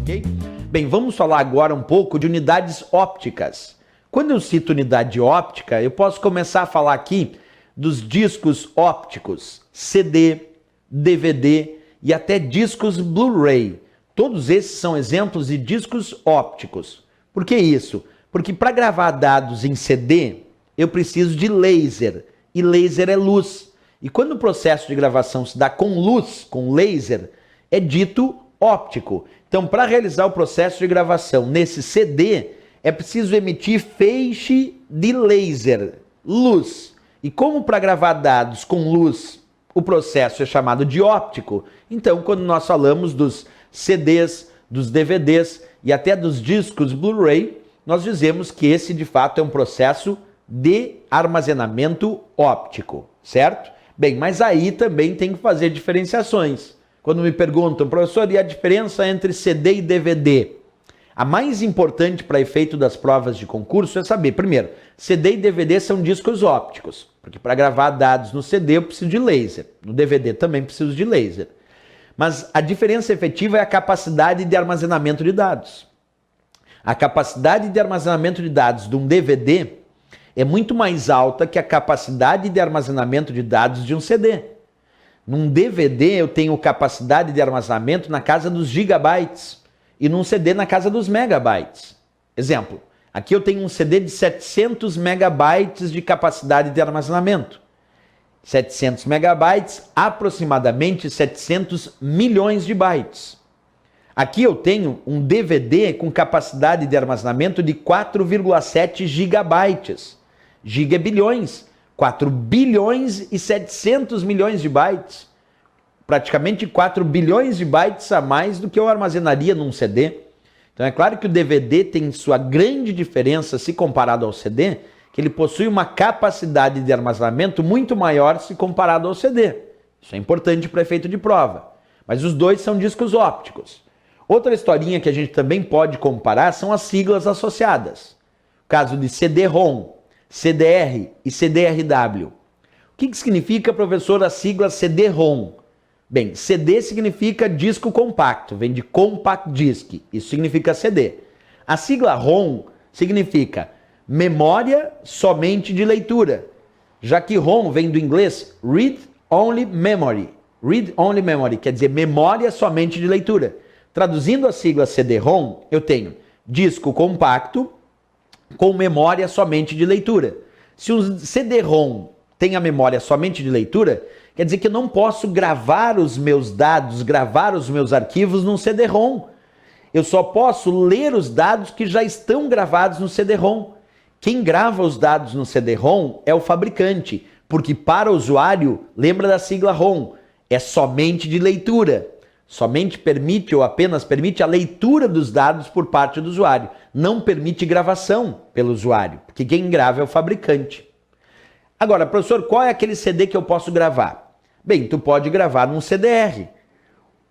Ok? Bem, vamos falar agora um pouco de unidades ópticas. Quando eu cito unidade óptica, eu posso começar a falar aqui dos discos ópticos, CD, DVD e até discos Blu-ray. Todos esses são exemplos de discos ópticos. Por que isso? Porque para gravar dados em CD, eu preciso de laser, e laser é luz. E quando o processo de gravação se dá com luz, com laser, é dito óptico. Então, para realizar o processo de gravação nesse CD, é preciso emitir feixe de laser, luz. E como para gravar dados com luz o processo é chamado de óptico, então quando nós falamos dos CDs, dos DVDs e até dos discos Blu-ray, nós dizemos que esse de fato é um processo de armazenamento óptico, certo? Bem, mas aí também tem que fazer diferenciações. Quando me perguntam, professor, e a diferença entre CD e DVD? A mais importante para efeito das provas de concurso é saber, primeiro, CD e DVD são discos ópticos, porque para gravar dados no CD eu preciso de laser, no DVD também preciso de laser. Mas a diferença efetiva é a capacidade de armazenamento de dados. A capacidade de armazenamento de dados de um DVD é muito mais alta que a capacidade de armazenamento de dados de um CD. Num DVD eu tenho capacidade de armazenamento na casa dos gigabytes e num CD na casa dos megabytes. Exemplo, aqui eu tenho um CD de 700 megabytes de capacidade de armazenamento. 700 megabytes, aproximadamente 700 milhões de bytes. Aqui eu tenho um DVD com capacidade de armazenamento de 4,7 gigabytes. Giga é bilhões, 4 bilhões e 700 milhões de bytes. Praticamente 4 bilhões de bytes a mais do que eu armazenaria num CD. Então é claro que o DVD tem sua grande diferença se comparado ao CD, que ele possui uma capacidade de armazenamento muito maior se comparado ao CD. Isso é importante para efeito de prova. Mas os dois são discos ópticos. Outra historinha que a gente também pode comparar são as siglas associadas. O caso de CD-ROM, CDR e CDRW. O que significa, professor, a sigla CD-ROM? Bem, CD significa disco compacto, vem de compact disc, isso significa CD. A sigla ROM significa memória somente de leitura, já que ROM vem do inglês Read Only Memory. Read Only Memory quer dizer memória somente de leitura. Traduzindo a sigla CD-ROM, eu tenho disco compacto com memória somente de leitura. Se o CD-ROM tem a memória somente de leitura, quer dizer que eu não posso gravar os meus dados, gravar os meus arquivos num CD-ROM. Eu só posso ler os dados que já estão gravados no CD-ROM. Quem grava os dados no CD-ROM é o fabricante, porque para o usuário, lembra da sigla ROM, é somente de leitura. Somente permite ou apenas permite a leitura dos dados por parte do usuário. Não permite gravação pelo usuário, porque quem grava é o fabricante. Agora, professor, qual é aquele CD que eu posso gravar? Bem, tu pode gravar num CDR.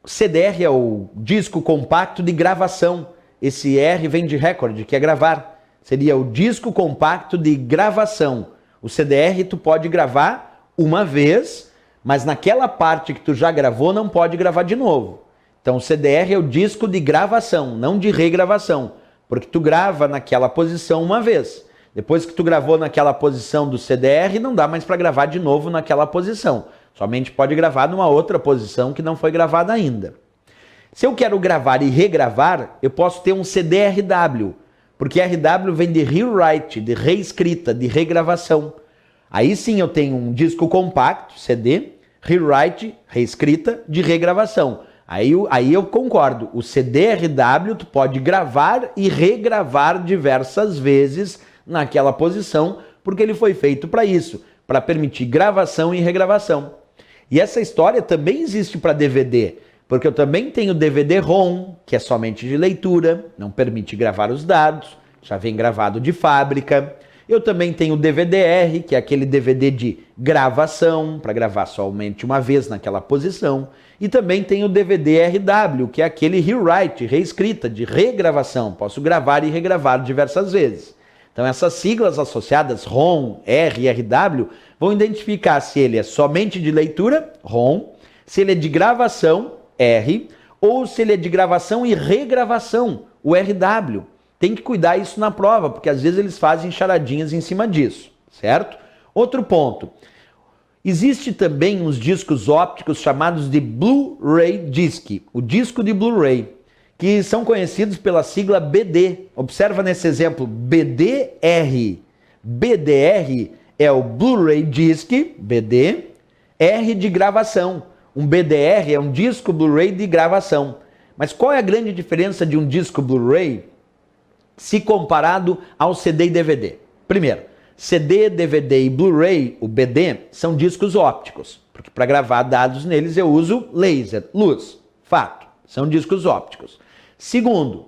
O CDR é o disco compacto de gravação. Esse R vem de record, que é gravar. Seria o disco compacto de gravação. O CDR tu pode gravar uma vez, mas naquela parte que tu já gravou não pode gravar de novo. Então o CDR é o disco de gravação, não de regravação, porque tu grava naquela posição uma vez. Depois que tu gravou naquela posição do CDR, não dá mais para gravar de novo naquela posição. Somente pode gravar numa outra posição que não foi gravada ainda. Se eu quero gravar e regravar, eu posso ter um CDRW, porque RW vem de rewrite, de reescrita, de regravação. Aí sim eu tenho um disco compacto, CD, rewrite, reescrita, de regravação. Aí eu concordo, o CDRW tu pode gravar e regravar diversas vezes naquela posição, porque ele foi feito para isso, para permitir gravação e regravação. E essa história também existe para DVD, porque eu também tenho DVD-ROM, que é somente de leitura, não permite gravar os dados, já vem gravado de fábrica. Eu também tenho o DVD-R, que é aquele DVD de gravação, para gravar somente uma vez naquela posição. E também tenho o DVD-RW, que é aquele rewrite, reescrita, de regravação. Posso gravar e regravar diversas vezes. Então essas siglas associadas, ROM, R e RW, vão identificar se ele é somente de leitura, ROM, se ele é de gravação, R, ou se ele é de gravação e regravação, o RW. Tem que cuidar isso na prova, porque às vezes eles fazem charadinhas em cima disso, certo? Outro ponto. Existe também uns discos ópticos chamados de Blu-ray Disc, o disco de Blu-ray, que são conhecidos pela sigla BD. Observa nesse exemplo, BDR. BDR é o Blu-ray Disc, BD, R de gravação. Um BDR é um disco Blu-ray de gravação. Mas qual é a grande diferença de um disco Blu-ray se comparado ao CD e DVD? Primeiro, CD, DVD e Blu-ray, o BD, são discos ópticos, porque para gravar dados neles eu uso laser, luz, fato, são discos ópticos. Segundo,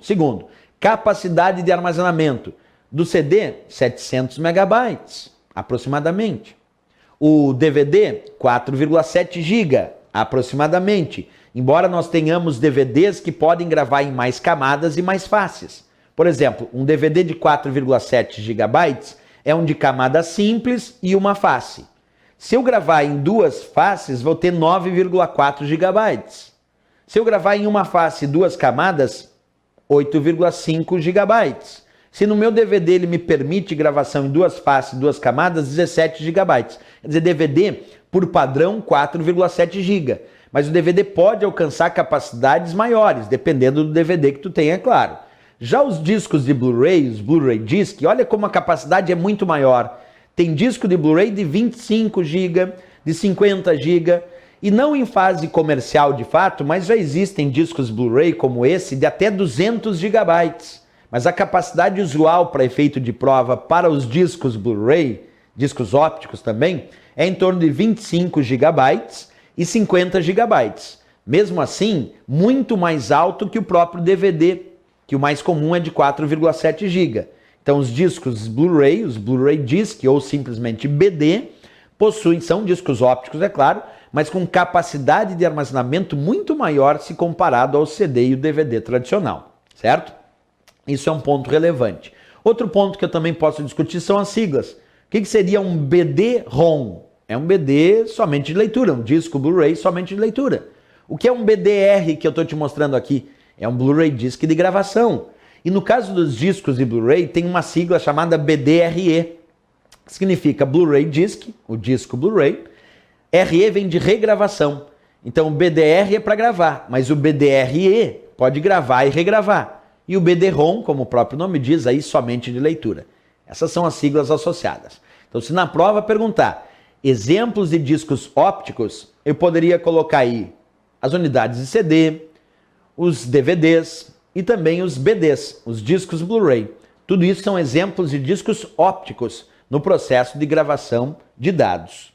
capacidade de armazenamento do CD, 700 megabytes, aproximadamente. O DVD, 4,7 GB, aproximadamente, embora nós tenhamos DVDs que podem gravar em mais camadas e mais faces. Por exemplo, um DVD de 4,7 GB é um de camada simples e uma face. Se eu gravar em duas faces, vou ter 9,4 GB. Se eu gravar em uma face e duas camadas, 8,5 GB. Se no meu DVD ele me permite gravação em duas faces e duas camadas, 17 GB. Quer dizer, DVD, por padrão, 4,7 GB. Mas o DVD pode alcançar capacidades maiores, dependendo do DVD que tu tenha, é claro. Já os discos de Blu-ray, os Blu-ray Disc, olha como a capacidade é muito maior. Tem disco de Blu-ray de 25 GB, de 50 GB, e não em fase comercial de fato, mas já existem discos Blu-ray como esse de até 200 GB. Mas a capacidade usual para efeito de prova para os discos Blu-ray, discos ópticos também, é em torno de 25 GB e 50 GB. Mesmo assim, muito mais alto que o próprio DVD, que o mais comum é de 4,7 GB. Então os discos Blu-ray, os Blu-ray Disc ou simplesmente BD, são discos ópticos, é claro, mas com capacidade de armazenamento muito maior se comparado ao CD e o DVD tradicional, certo? Isso é um ponto relevante. Outro ponto que eu também posso discutir são as siglas. O que seria um BD-ROM? É um BD somente de leitura, um disco Blu-ray somente de leitura. O que é um BDR que eu estou te mostrando aqui? É um Blu-ray Disc de gravação. E no caso dos discos de Blu-ray, tem uma sigla chamada BDRE, que significa Blu-ray Disc, o disco Blu-ray. RE vem de regravação. Então o BDR é para gravar, mas o BDRE pode gravar e regravar. E o BD-ROM, como o próprio nome diz, aí somente de leitura. Essas são as siglas associadas. Então se na prova perguntar exemplos de discos ópticos, eu poderia colocar aí as unidades de CD, os DVDs e também os BDs, os discos Blu-ray. Tudo isso são exemplos de discos ópticos no processo de gravação de dados.